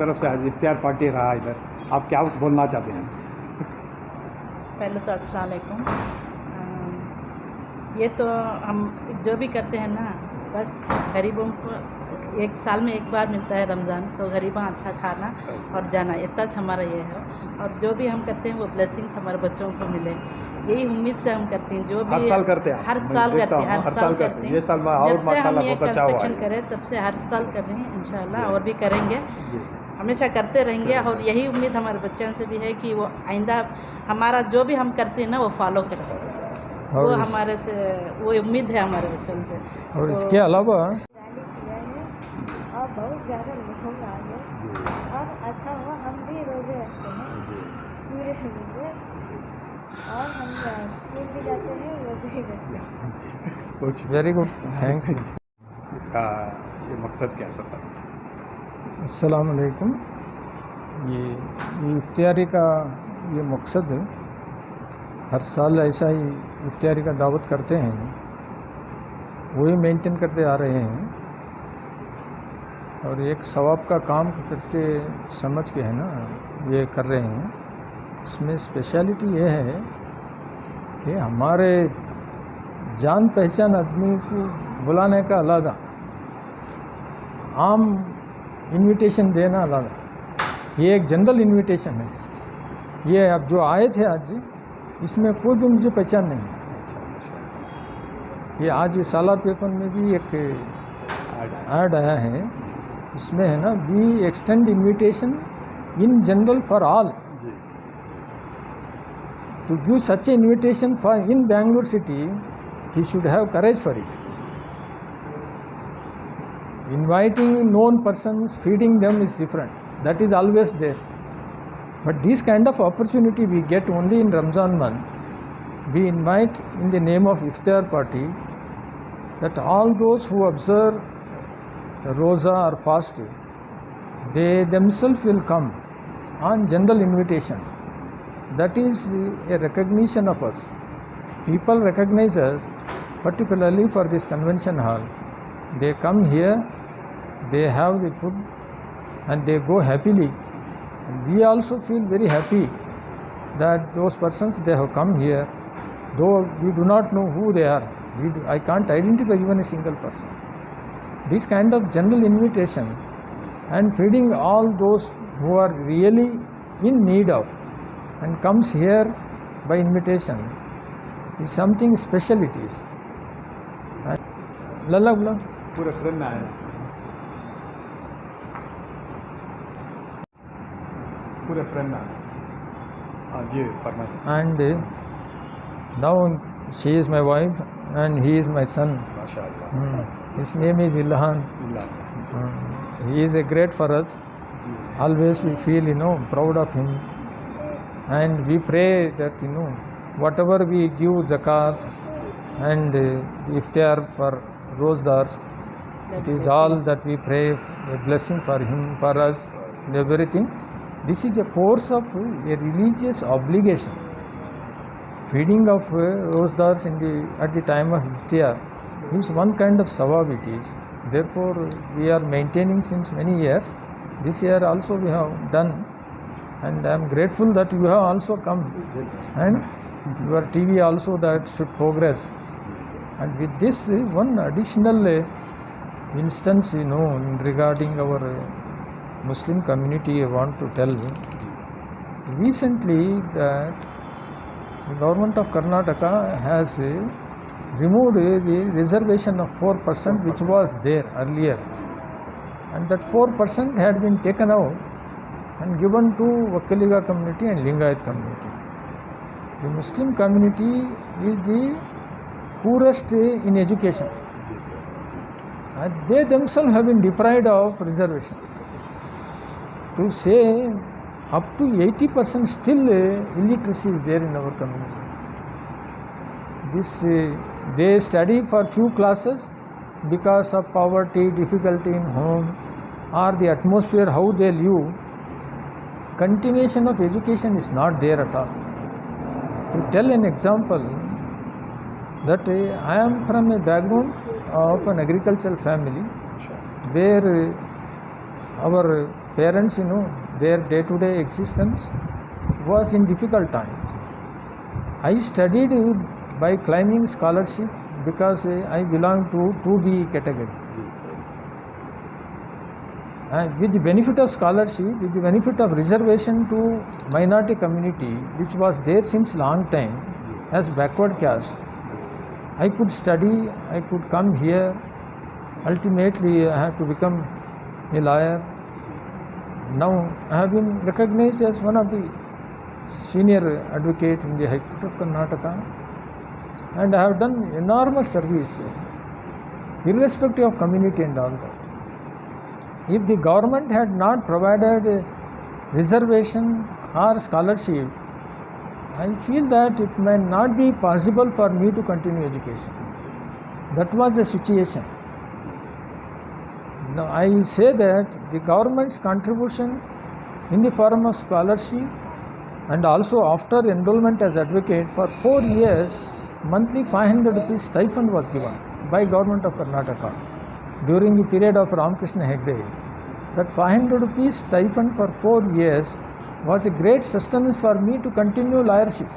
तरफ से आज इफ्तियार पार्टी रहा इधर, आप क्या बोलना चाहते हैं? पहले तो अस्सलाम वालेकुम। ये तो हम जो भी करते हैं ना, बस गरीबों को एक साल में एक बार मिलता है रमज़ान, तो गरीबों अच्छा खाना और जाना, इतना हमारा ये है। और जो भी हम करते हैं वो ब्लेसिंग्स हमारे बच्चों को मिले, यही उम्मीद से हम करते हैं। जो भी हर साल करते हैं, हर मैं साल देखता करते हैं, हूँ, हर साल करते हैं। ये साल और जब से हम माशाल्लाह ये बहुत अच्छा हुआ कंस्ट्रक्शन है। करें तब से हर साल कर रहे हैं, इंशाल्लाह और भी करेंगे, जी हमेशा करते रहेंगे। और यही उम्मीद हमारे बच्चों से भी है कि वो आइंदा हमारा जो भी हम करते हैं ना वो फॉलो करें, वो हमारे से वो उम्मीद है हमारे बच्चों से। और तो इसके अलावा रैली चुरा है और बहुत ज़्यादा लोग आ गए और अच्छा हुआ, हम भी रोज़े रखते हैं पूरे महीने और हम स्कूल भी जाते हैं, रोज़े ही रखते हैं। Very good, thank you. इसका ये मकसद कैसा था? अस्सलाम वालेकुम। ये इफ्तियारी का ये मकसद है, हर साल ऐसा ही इफ्तियारी का दावत करते हैं, वही मेंटेन करते आ रहे हैं और एक सवाब का काम करके समझ के है ना ये कर रहे हैं। इसमें स्पेशलिटी ये है कि हमारे जान पहचान आदमी को बुलाने का अलग, आम इनविटेशन देना अलग, ये एक जनरल इनविटेशन है। ये अब जो आए थे आज, इसमें कोई भी मुझे पहचान नहीं है। ये आज सालार पेपर में भी एक ऐड आया है, इसमें है ना, we extend invitation in general for all to give such an invitation for in Bangalore city, he should have courage for it. Inviting known persons, feeding them is different. That is always there. But this kind of opportunity we get only in Ramzan month. We invite in the name of Iftar party that all those who observe Roza or fast, they themselves will come on general invitation. That is a recognition of us. People recognize us, particularly for this convention hall. They come here, they have the food and they go happily. And we also feel very happy that those persons, they have come here, though we do not know who they are. I can't identify even a single person. This kind of general invitation and feeding all those who are really in need of and comes here by invitation is something special it is. Lalla bula. पूरे frame में आया, पूरे frame में आया। हाँ जी, फरमाइए। And now she is my wife and he is my son. माशाअल्लाह। His name is Ilhan. He is a great for us. Always we feel, proud of him. And we pray that, whatever we give zakat and iftar for rozdars, it is all that we pray, a blessing for him, for us, and everything. This is a course of a religious obligation. Feeding of rozdars at the time of iftar is one kind of sawab it is. Therefore, we are maintaining since many years. This year also we have done. And I am grateful that you have also come, and your TV also that should progress. And with this one additional instance, regarding our Muslim community, I want to tell. Recently, that the government of Karnataka has removed the reservation of 4% which was there earlier, and that 4% had been taken out and given to Vakaliga community and Lingayat community. The Muslim community is the poorest in education. And they themselves have been deprived of reservation. To say up to 80% still illiteracy is there in our community. This they study for few classes because of poverty, difficulty in home, or the atmosphere how they live. Continuation of education is not there at all. To tell an example, that I am from a background of an agricultural family where our parents, their day-to-day existence was in difficult times. I studied by claiming scholarship because I belong to 2B category. And with the benefit of scholarship, with the benefit of reservation to minority community, which was there since long time as backward caste, I could study, I could come here. Ultimately, I had to become a lawyer. Now, I have been recognized as one of the senior advocate in the High Court of Karnataka, and I have done enormous service, irrespective of community and all that. If the government had not provided a reservation or scholarship, I feel that it may not be possible for me to continue education. That was the situation. Now, I say that the government's contribution in the form of scholarship and also after enrollment as advocate for 4 years, monthly 500 rupees stipend was given by government of Karnataka during the period of Ramakrishna Hegde. That 500 rupees stipend for 4 years was a great sustenance for me to continue lawyership.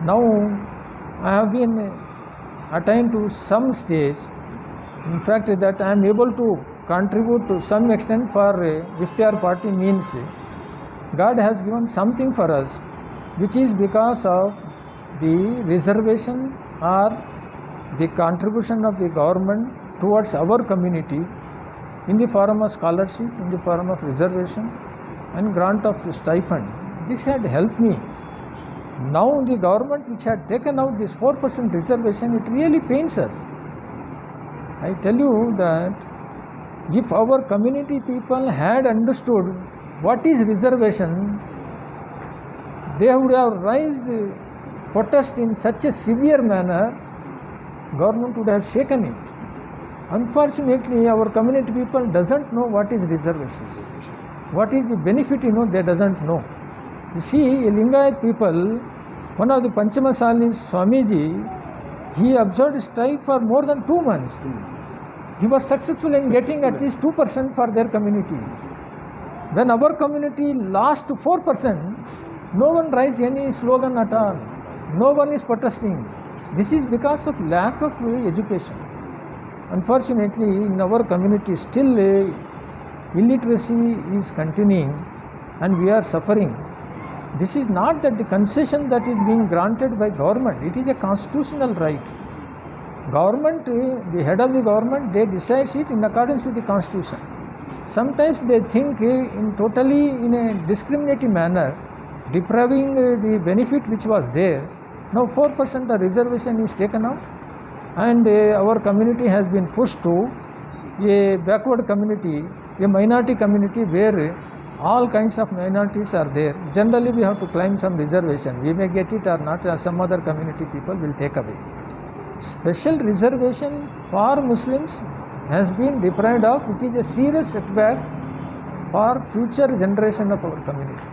Now I have been attained to some stage, in fact that I am able to contribute to some extent for Iftiar party, means God has given something for us, which is because of the reservation or the contribution of the government towards our community in the form of scholarship, in the form of reservation and grant of stipend. This had helped me. Now the government which had taken out this 4% reservation, it really pains us. I tell you that if our community people had understood what is reservation, they would have raised protest in such a severe manner, government would have shaken it. Unfortunately, our community people doesn't know what is reservation. What is the benefit, they doesn't know. You see, Lingayat people, one of the Panchamasalis, Swamiji, he observed strike for more than 2 months. He was successful in getting at least 2% for their community. When our community lost 4%, no one raised any slogan at all. No one is protesting. This is because of lack of education. Unfortunately, in our community still illiteracy is continuing and we are suffering. This is not that the concession that is being granted by government, it is a constitutional right. Government, the head of the government, they decides it in accordance with the constitution. Sometimes they think in a discriminating manner, depriving the benefit which was there. Now 4% of reservation is taken out, and our community has been pushed to a backward community, a minority community where all kinds of minorities are there. Generally we have to claim some reservation. We may get it or not, some other community people will take away. Special reservation for Muslims has been deprived of, which is a serious setback for future generation of our community.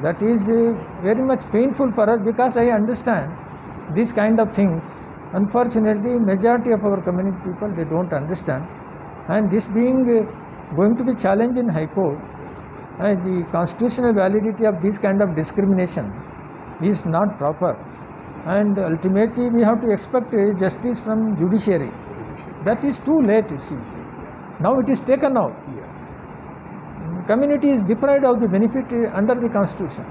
That is very much painful for us, because I understand these kind of things. Unfortunately, majority of our community people, they don't understand, and this being going to be challenged in High Court, the constitutional validity of this kind of discrimination is not proper, and ultimately we have to expect justice from judiciary. That is too late, you see. Now it is taken out. Community is deprived of the benefit under the constitution.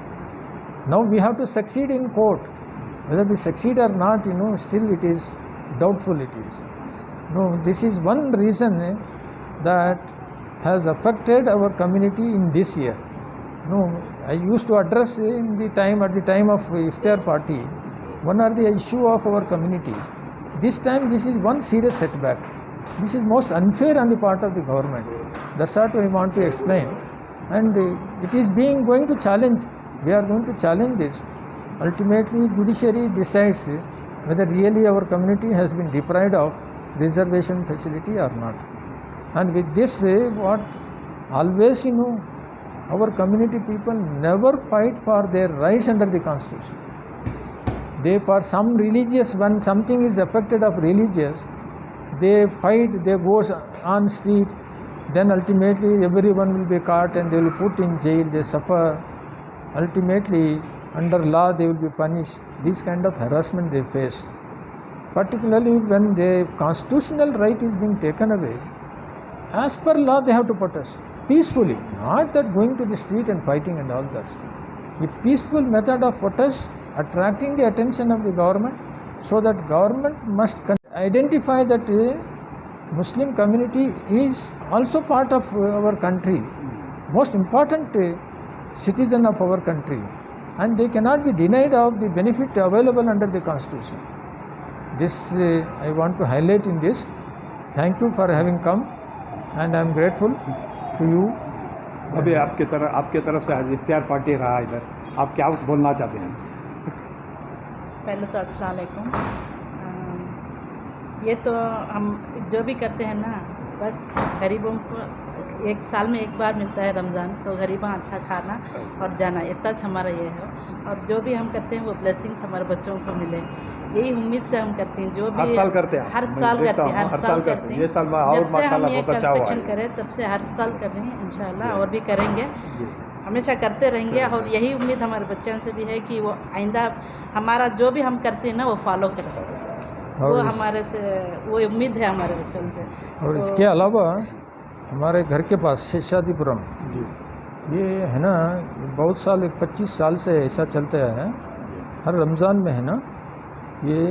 Now we have to succeed in court. Whether we succeed or not, still it is doubtful it is. No, this is one reason that has affected our community in this year. No, I used to address at the time of Iftiar party, one of the issue of our community. This time this is one serious setback. This is most unfair on the part of the government. That's what we want to explain. And it is going to challenge. We are going to challenge this. Ultimately, judiciary decides whether really our community has been deprived of reservation facility or not. And with this, what always, our community people never fight for their rights under the constitution. They, for some religious, when something is affected of religious, they fight, they go on street, then ultimately everyone will be caught and they will put in jail, they suffer. Ultimately, under law they will be punished. This kind of harassment they face. Particularly when their constitutional right is being taken away, as per law they have to protest peacefully, not that going to the street and fighting and all that. A peaceful method of protest, attracting the attention of the government, so that government must identify that Muslim community is also part of our country, most important citizen of our country, and they cannot be denied of the benefit available under the constitution. This I want to highlight in this. Thank you for having come, and I am grateful to you. अभी आपके तरफ से आज Iftiyar party रहा इधर, आप क्या बोलना चाहते हैं? पहले तो अस्सलाम वालेकुम। ये तो हम जो भी करते हैं ना, बस गरीबों को एक साल में एक बार मिलता है रमज़ान, तो गरीबों अच्छा खाना और जाना, इतना हमारा ये है। और जो भी हम करते हैं वो ब्लेसिंग्स हमारे बच्चों को मिले, यही उम्मीद से हम करते हैं। जो भी हर साल करते हैं, हर साल करते हैं। ये साल और जब से हम माशाल्लाह ये बहुत अच्छा हुआ कंस्ट्रक्शन है। करें तब से हर साल कर रहे हैं, इंशाल्लाह और भी करेंगे, हमेशा करते रहेंगे। और यही उम्मीद हमारे बच्चों से भी है कि वो आइंदा हमारा जो भी हम करते हैं ना वो फॉलो करें, वो हमारे से वो उम्मीद है हमारे बच्चों से। और इसके अलावा हमारे घर के पास शेषादिपुरम जी, ये है ना, बहुत साल 25 साल से ऐसा चलता है। हर रमज़ान में है ना, ये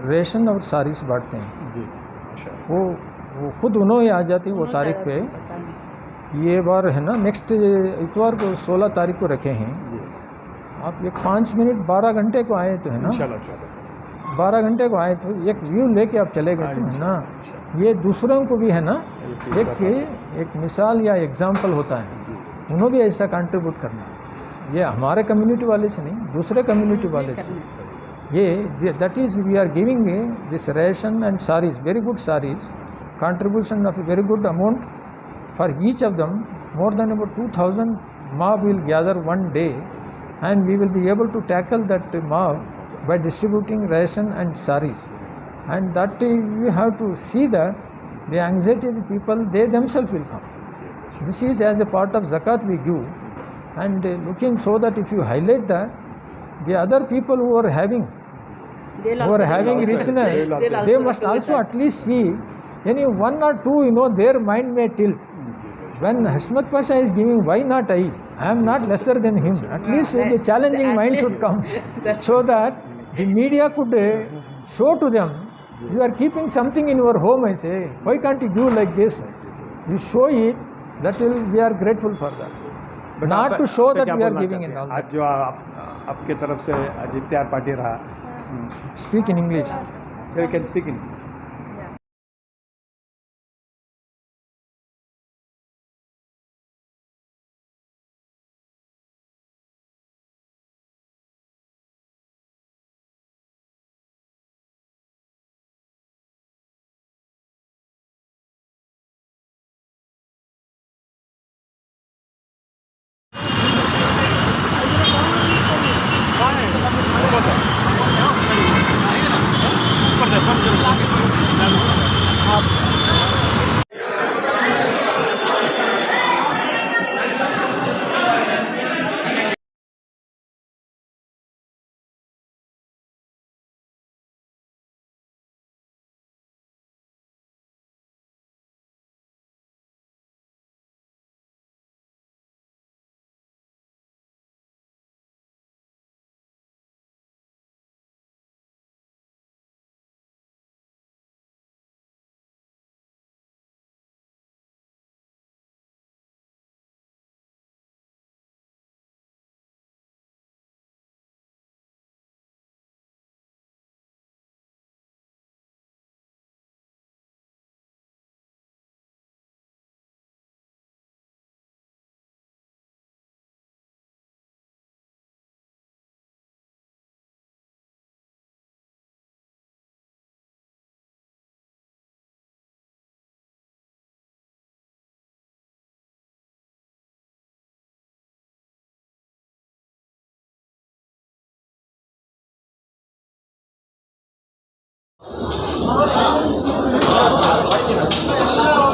रेशन और सारीस बांटते हैं जी। अच्छा, वो खुद उन्होंने आ जाती वो तारीख पे। ये बार है ना, नेक्स्ट इतवार को 16 तारीख को रखे हैं। जी, आप एक 5 मिनट 12 घंटे को आए तो है ना, इंशाल्लाह चलो। 12 घंटे को आए तो एक व्यू लेके आप चले गए तो है ना, ये दूसरों को भी है ना एक मिसाल या एग्जाम्पल होता है, उन्होंने भी ऐसा कंट्रीब्यूट करना। ये हमारे कम्युनिटी वाले से नहीं, दूसरे कम्युनिटी वाले से। ये that is we are giving this ration and saris, very good saris, contribution of a very good amount for each of them. More than about 2000 mob will gather one day, and we will be able to tackle that mob by distributing ration and saris. And that you have to see that the anxiety of the people, they themselves will come. This is as a part of zakat we give, and looking so that if you highlight that, the other people who are having richness, they must also at least see any one or two, their mind may tilt. When Hashmat Pasha is giving, why not I? I am not lesser than him. At least the challenging mind should come, so that the media could show to them, you are keeping something in your home, I say, why can't you give like this? You show it, that will, we are grateful for that. But not to show that we are giving and all that. आज जो आपके तरफ से आज Iftiyar party रहा, Speak in English. you can speak in English.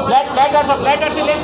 Let सा platter से ले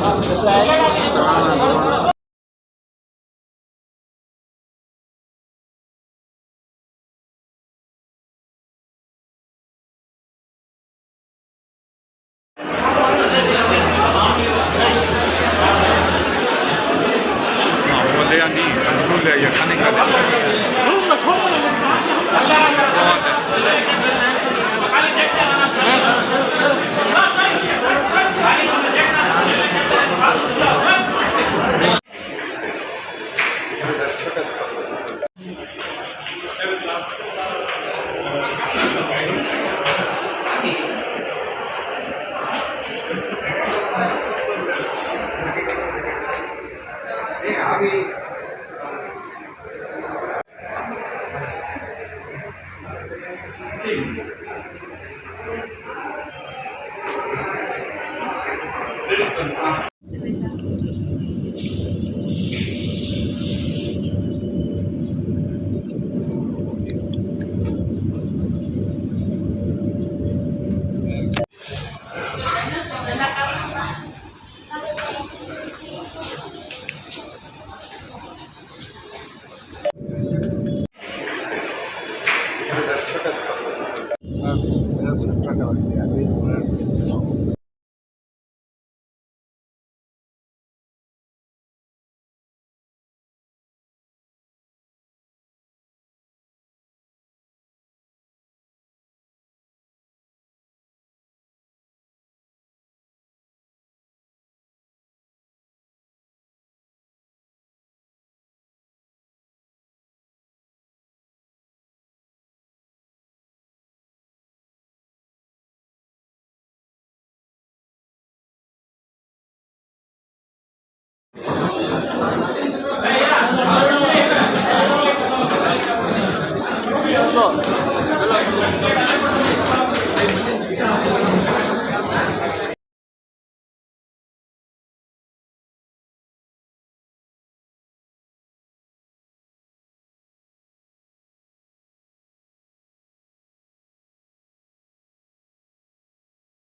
So,